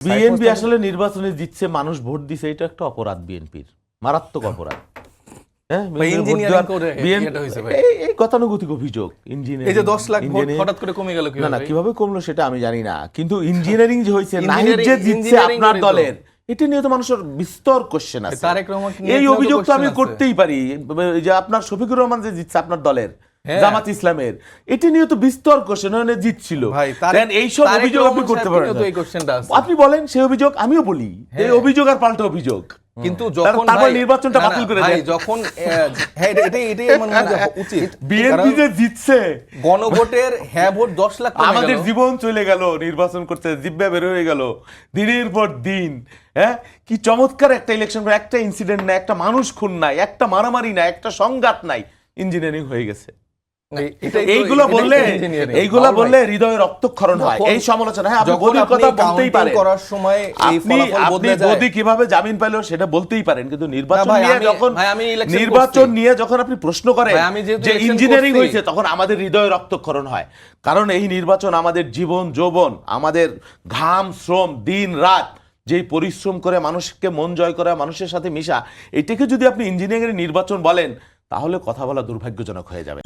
BNP আসলে নির্বাচনে জিতছে, মানুষ ভোট দিছে, এটা একটা অপরাধ, বিএনপির মারাত্মক অপরাধ। গতানুগতিক অভিযোগ, এই যে 10 লাখ ভোট হঠাৎ করে কমে গেল না কিভাবে কমলো সেটা আমি জানি না, কিন্তু ইঞ্জিনিয়ারিং যে হয়েছে, নাহিদ যে জিতছে আপনার দলের, এটা নিয়ে তো মানুষের বিস্তর কোশ্চেন আছে। এই অভিযোগ তো আমি করতেই পারি যে আপনার শফিকুর রহমান যে জিতছে আপনার দলের জামাত ইসলামের, এটা নিয়ে তো বিস্তর কোশ্চেন জিতছিল। এইসব অভিযোগ আপনি করতে পারেন, আপনি বলেন সেই অভিযোগ, আমিও বলি এই অভিযোগ আর পাল্টা অভিযোগ, কিন্তু যখন নির্বাচনটা বাতিল করে দেয়, যখন এটাই আমার মনে হয় উচিত। বিএনপি যে জিতছে গণভোটের হ্যাঁ ভোট 10 লাখ, আমাদের জীবন চলে গেল নির্বাচন করতে, জিব্বা বের হয়ে গেল দিনের পর দিন। হ্যাঁ, কি চমৎকার একটা ইলেকশন, একটা ইনসিডেন্ট নাই, একটা মানুষ খুন নাই, একটা মারামারি নাই, একটা সংঘাত নাই, ইঞ্জিনিয়ারিং হয়ে গেছে। এইগুলো বললে হৃদয়ে রক্তক্ষরণ হয়। এই সমালোচনা, হ্যাঁ আপনি বদির কথা বলতেই পারেন, আপনি বদি কিভাবে জামিন পেল সেটা বলতেই পারেন, কিন্তু নির্বাচন নিয়ে যখন আপনি প্রশ্ন করেন যে ইঞ্জিনিয়ারিং হয়েছে, তখন আমাদের হৃদয়ে রক্তক্ষরণ হয়। কারণ এই নির্বাচন আমাদের জীবন যৌবন, আমাদের ঘাম শ্রম, দিন রাত যেই পরিশ্রম করে মানুষকে মন জয় করা, মানুষের সাথে মিশা, এটাকে যদি আপনি ইঞ্জিনিয়ারিং নির্বাচন বলেন, তাহলে কথা বলা দুর্ভাগ্যজনক হয়ে যাবে।